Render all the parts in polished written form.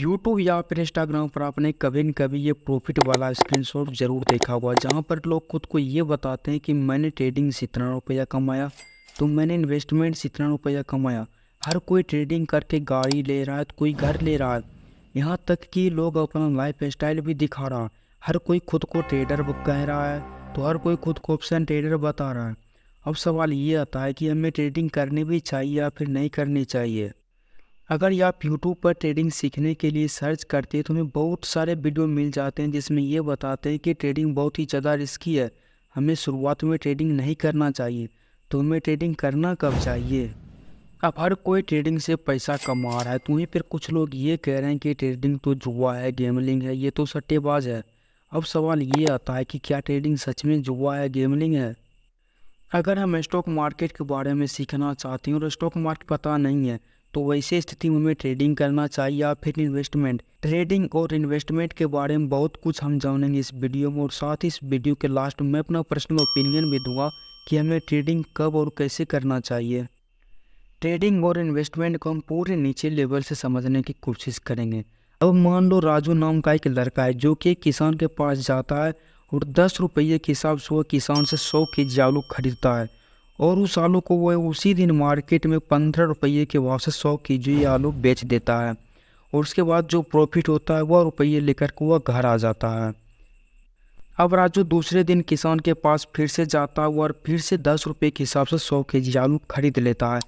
YouTube या फिर Instagram पर आपने कभी न कभी ये प्रॉफिट वाला स्क्रीनशॉट ज़रूर देखा होगा, जहाँ पर लोग खुद को ये बताते हैं कि मैंने ट्रेडिंग से इतना रुपया कमाया, तो मैंने इन्वेस्टमेंट से इतना रुपया कमाया। हर कोई ट्रेडिंग करके गाड़ी ले रहा है, तो कोई घर ले रहा है। यहाँ तक कि लोग अपना लाइफ स्टाइल भी दिखा रहा है। हर कोई खुद को ट्रेडर कह रहा है, तो हर कोई खुद को ऑप्शन ट्रेडर बता रहा है। अब सवाल ये आता है कि हमें ट्रेडिंग करनी भी चाहिए या फिर नहीं करनी चाहिए। अगर आप यूट्यूब पर ट्रेडिंग सीखने के लिए सर्च करते हैं तो हमें बहुत सारे वीडियो मिल जाते हैं जिसमें ये बताते हैं कि ट्रेडिंग बहुत ही ज़्यादा रिस्की है, हमें शुरुआत में ट्रेडिंग नहीं करना चाहिए। तो हमें ट्रेडिंग करना कब चाहिए? अब हर कोई ट्रेडिंग से पैसा कमा रहा है, तो वहीं फिर कुछ लोग ये कह रहे हैं कि ट्रेडिंग तो जुआ है, गेमलिंग है, ये तो सट्टेबाज है। अब सवाल ये आता है कि क्या ट्रेडिंग सच में जुआ है, गेमलिंग है? अगर हम स्टॉक मार्केट के बारे में सीखना चाहते हैं और स्टॉक मार्केट पता नहीं है, तो वैसे स्थिति में हमें ट्रेडिंग करना चाहिए या फिर इन्वेस्टमेंट। ट्रेडिंग और इन्वेस्टमेंट के बारे में बहुत कुछ हम जानेंगे इस वीडियो में, और साथ ही इस वीडियो के लास्ट में अपना पर्सनल ओपिनियन भी दूंगा कि हमें ट्रेडिंग कब और कैसे करना चाहिए। ट्रेडिंग और इन्वेस्टमेंट को हम पूरे नीचे लेवल से समझने की कोशिश करेंगे। अब मान लो राजू नाम का एक लड़का है जो कि एक किसान के पास जाता है और 10 रुपये के हिसाब से वो किसान से 100 केजी आलू खरीदता है, और उस आलू को वह उसी दिन मार्केट में 15 रुपये के भाव से 100 केजी आलू बेच देता है। और उसके बाद जो प्रॉफिट होता है वह रुपये लेकर के वह घर आ जाता है। अब राजू दूसरे दिन किसान के पास फिर से जाता है और फिर से 10 रुपये के हिसाब से 100 केजी आलू खरीद लेता है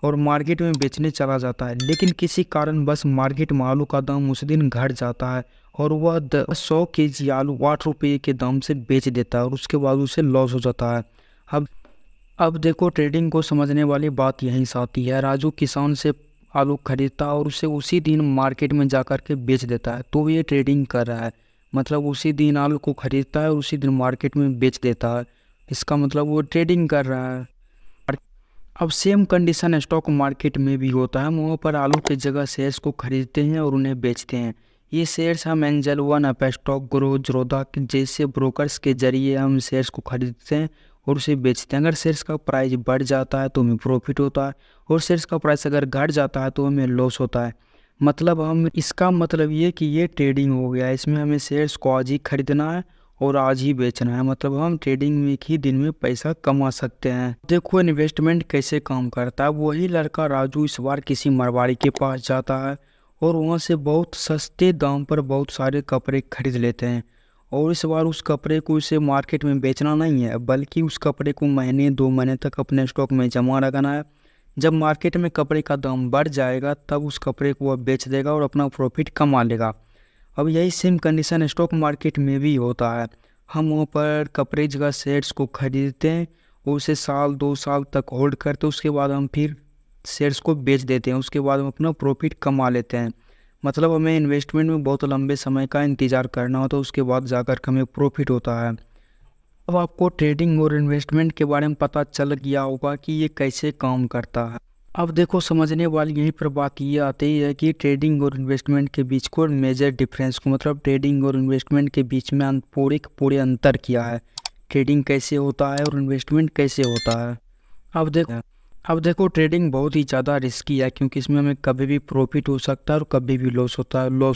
और मार्केट में बेचने चला जाता है। लेकिन किसी कारण बस मार्केट में आलू का दाम उस दिन घट जाता है और वह 100 केजी आलू 8 रुपये के दाम से बेच देता है और उसके बाद उसे लॉस हो जाता है। अब अब देखो, ट्रेडिंग को समझने वाली बात यहीं से आती है। राजू किसान से आलू खरीदता है और उसे उसी दिन मार्केट में जाकर के बेच देता है, तो ये ट्रेडिंग कर रहा है। मतलब उसी दिन आलू को खरीदता है और उसी दिन मार्केट में बेच देता है, इसका मतलब वो ट्रेडिंग कर रहा है। अब सेम कंडीशन स्टॉक मार्केट में भी होता है। हम वहाँ पर आलू की जगह शेयर्स को खरीदते हैं और उन्हें बेचते हैं। ये शेयर्स हम angel one, Upstox, grow, Zerodha जैसे ब्रोकर्स के जरिए हम शेयर्स को खरीदते हैं और उसे बेचते हैं। अगर शेयर्स का प्राइस बढ़ जाता है तो हमें प्रॉफिट होता है, और शेयर्स का प्राइस अगर घट जाता है तो हमें लॉस होता है। मतलब हम इसका मतलब ये कि ये ट्रेडिंग हो गया। इसमें हमें शेयर्स को आज ही खरीदना है और आज ही बेचना है। मतलब हम ट्रेडिंग में एक ही दिन में पैसा कमा सकते हैं। देखो, इन्वेस्टमेंट कैसे काम करता है। वही लड़का राजू इस बार किसी मारवाड़ी के पास जाता है और वहाँ से बहुत सस्ते दाम पर बहुत सारे कपड़े खरीद लेते हैं, और इस बार उस कपड़े को उसे मार्केट में बेचना नहीं है, बल्कि उस कपड़े को महीने 2 महीने तक अपने स्टॉक में जमा रखना है। जब मार्केट में कपड़े का दाम बढ़ जाएगा तब उस कपड़े को वह बेच देगा और अपना प्रॉफिट कमा लेगा। अब यही सेम कंडीशन स्टॉक मार्केट में भी होता है। हम वहाँ पर कपड़े जगह शेयर्स को खरीदते हैं, उसे साल 2 साल तक होल्ड करते हैं, उसके बाद हम फिर शेयर्स को बेच देते हैं, उसके बाद हम अपना प्रॉफिट कमा लेते हैं। मतलब हमें इन्वेस्टमेंट में बहुत लंबे समय का इंतज़ार करना होता है, उसके बाद जाकर के हमें प्रॉफिट होता है। अब आपको ट्रेडिंग और इन्वेस्टमेंट के बारे में पता चल गया होगा कि ये कैसे काम करता है। अब देखो, समझने वाली यहीं पर बात ये आती है कि ट्रेडिंग और इन्वेस्टमेंट के बीच को मेजर डिफरेंस को, मतलब ट्रेडिंग और इन्वेस्टमेंट के बीच में पूरे अंतर किया है। ट्रेडिंग कैसे होता है और इन्वेस्टमेंट कैसे होता है। अब देखो ट्रेडिंग बहुत ही ज़्यादा रिस्की है, क्योंकि इसमें हमें कभी भी प्रॉफिट हो सकता है और कभी भी लॉस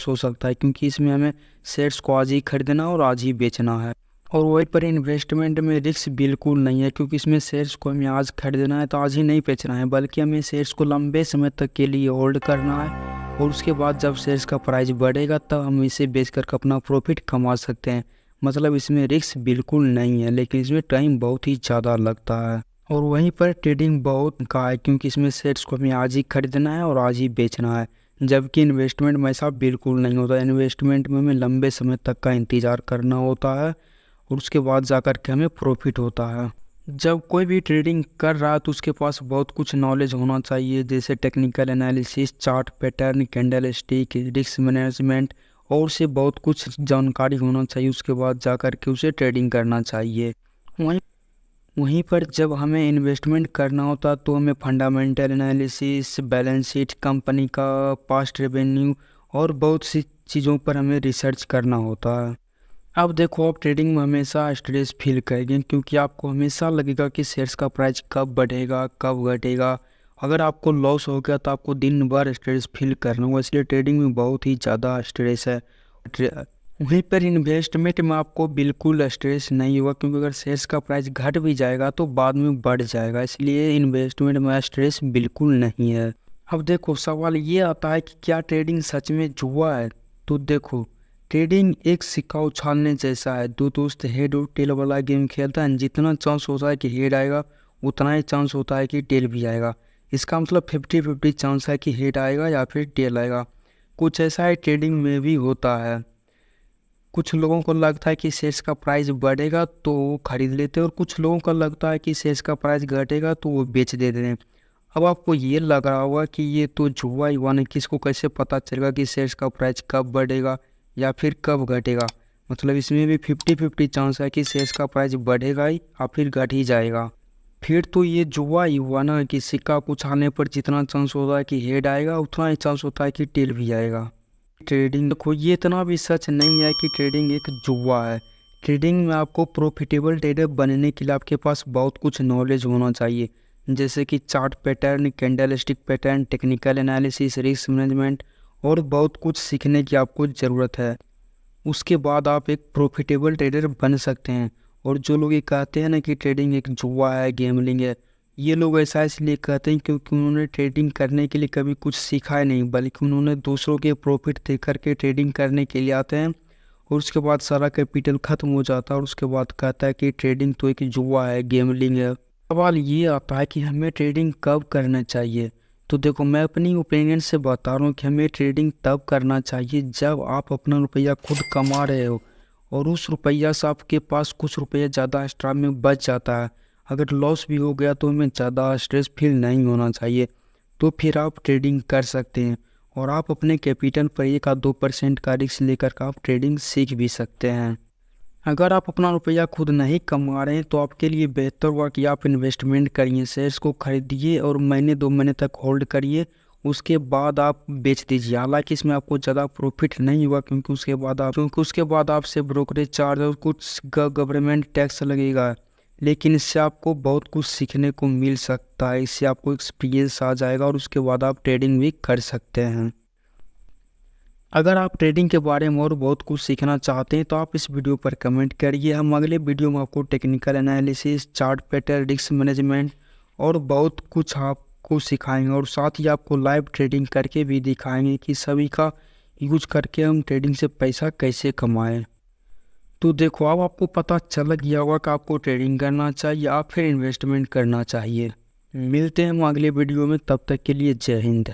हो सकता है, क्योंकि इसमें हमें शेयर्स को आज ही खरीदना और आज ही बेचना है। और वहीं पर इन्वेस्टमेंट में रिस्क बिल्कुल नहीं है, क्योंकि इसमें शेयर्स को हमें आज खरीदना है तो आज ही नहीं बेचना है, बल्कि हमें शेयर्स को लंबे समय तक के लिए होल्ड करना है, और उसके बाद जब शेयर्स का प्राइस बढ़ेगा तब हम इसे बेच कर अपना प्रॉफिट कमा सकते हैं। मतलब इसमें रिस्क बिल्कुल नहीं है, लेकिन इसमें टाइम बहुत ही ज़्यादा लगता है। और वहीं पर ट्रेडिंग बहुत का है, क्योंकि इसमें शेयर्स को हमें आज ही खरीदना है और आज ही बेचना है, जबकि इन्वेस्टमेंट में ऐसा बिल्कुल नहीं होता। इन्वेस्टमेंट में हमें लंबे समय तक का इंतज़ार करना होता है और उसके बाद जाकर के हमें प्रॉफिट होता है। जब कोई भी ट्रेडिंग कर रहा है तो उसके पास बहुत कुछ नॉलेज होना चाहिए, जैसे technical analysis, chart pattern, candle stick, risk management, और से बहुत कुछ जानकारी होना चाहिए। उसके बाद जाकर के उसे ट्रेडिंग करना चाहिए। वहीं वहीं पर जब हमें इन्वेस्टमेंट करना होता तो हमें fundamental analysis, balance sheet, company का पास्ट रेवेन्यू और बहुत सी चीज़ों पर हमें रिसर्च करना होता है। अब देखो, आप ट्रेडिंग में हमेशा स्ट्रेस फील करेंगे, क्योंकि आपको हमेशा लगेगा कि शेयर्स का प्राइस कब बढ़ेगा, कब घटेगा, अगर आपको लॉस हो गया तो आपको दिन भर स्ट्रेस फील करना होगा, इसलिए ट्रेडिंग में बहुत ही ज़्यादा स्ट्रेस है। वहीं पर इन्वेस्टमेंट में आपको बिल्कुल स्ट्रेस नहीं होगा, क्योंकि अगर शेयर्स का प्राइस घट भी जाएगा तो बाद में बढ़ जाएगा, इसलिए इन्वेस्टमेंट में स्ट्रेस बिल्कुल नहीं है। अब देखो सवाल ये आता है कि क्या ट्रेडिंग सच में जुआ है। तो देखो, ट्रेडिंग एक सिक्का उछालने जैसा है। दो दोस्त हेड और टेल वाला गेम खेलता है, जितना चांस होता है कि हेड आएगा उतना ही चांस होता है कि टेल भी आएगा। इसका मतलब 50-50 चांस है कि हेड आएगा या फिर टेल आएगा। कुछ ऐसा है ट्रेडिंग में भी होता है। कुछ लोगों को लगता है कि शेयर्स का प्राइस बढ़ेगा तो वो खरीद लेते हैं, और कुछ लोगों को लगता है कि शेयर्स का प्राइस घटेगा तो वो बेच देते हैं। अब आपको ये लग रहा होगा कि ये तो जुआ ही हुआ, नहीं किसको कैसे पता चलेगा कि शेयर्स का प्राइस कब बढ़ेगा या फिर कब घटेगा। मतलब इसमें भी 50-50 चांस है कि शेयर्स का प्राइस बढ़ेगा ही या फिर घट ही जाएगा। फिर तो ये जुआ ही हुआ ना, कि सिक्का को उछालने पर जितना चांस होता है कि हेड आएगा उतना ही चांस होता है कि टेल भी आएगा। ट्रेडिंग देखो, ये इतना भी सच नहीं है कि ट्रेडिंग एक जुआ है। ट्रेडिंग में आपको प्रॉफिटेबल ट्रेडर बनने के लिए आपके पास बहुत कुछ नॉलेज होना चाहिए, जैसे कि chart pattern, candlestick pattern, technical analysis, risk management, और बहुत कुछ सीखने की आपको ज़रूरत है। उसके बाद आप एक प्रॉफिटेबल ट्रेडर बन सकते हैं। और जो लोग ये कहते हैं ना कि ट्रेडिंग एक जुआ है, गेमलिंग है, ये लोग ऐसा इसलिए कहते हैं क्योंकि उन्होंने ट्रेडिंग करने के लिए कभी कुछ सीखा ही नहीं, बल्कि उन्होंने दूसरों के प्रॉफिट देख करके ट्रेडिंग करने के लिए आते हैं, और उसके बाद सारा कैपिटल ख़त्म हो जाता है, और उसके बाद कहता है कि ट्रेडिंग तो एक जुआ है, गेमलिंग है। सवाल ये आता है कि हमें ट्रेडिंग कब करना चाहिए। तो देखो, मैं अपनी ओपिनियन से बता रहा हूँ कि हमें ट्रेडिंग तब करना चाहिए जब आप अपना रुपया खुद कमा रहे हो, और उस रुपया से आपके पास कुछ रुपया ज़्यादा एक्स्ट्रा में बच जाता है। अगर लॉस भी हो गया तो हमें ज़्यादा स्ट्रेस फील नहीं होना चाहिए, तो फिर आप ट्रेडिंग कर सकते हैं। और आप अपने कैपिटल पर 1-2% का रिस्क लेकर आप ट्रेडिंग सीख भी सकते हैं। अगर आप अपना रुपया खुद नहीं कमा रहे हैं तो आपके लिए बेहतर हुआ कि आप इन्वेस्टमेंट करिए, शेयर्स को खरीदिए और महीने 2 महीने तक होल्ड करिए, उसके बाद आप बेच दीजिए। हालांकि इसमें आपको ज़्यादा प्रॉफिट नहीं हुआ, क्योंकि उसके बाद आपसे ब्रोकरेज चार्ज और कुछ गवर्नमेंट टैक्स लगेगा। लेकिन इससे आपको बहुत कुछ सीखने को मिल सकता है, इससे आपको एक्सपीरियंस आ जाएगा, और उसके बाद आप ट्रेडिंग भी कर सकते हैं। अगर आप ट्रेडिंग के बारे में और बहुत कुछ सीखना चाहते हैं तो आप इस वीडियो पर कमेंट करिए। हम अगले वीडियो में आपको technical analysis, chart pattern, risk management और बहुत कुछ आपको सिखाएंगे, और साथ ही आपको लाइव ट्रेडिंग करके भी दिखाएंगे कि सभी का यूज करके हम ट्रेडिंग से पैसा कैसे कमाएं। तो देखो, अब आपको पता चल गया होगा कि आपको ट्रेडिंग करना चाहिए या फिर इन्वेस्टमेंट करना चाहिए। मिलते हैं हम अगले वीडियो में, तब तक के लिए जय हिंद।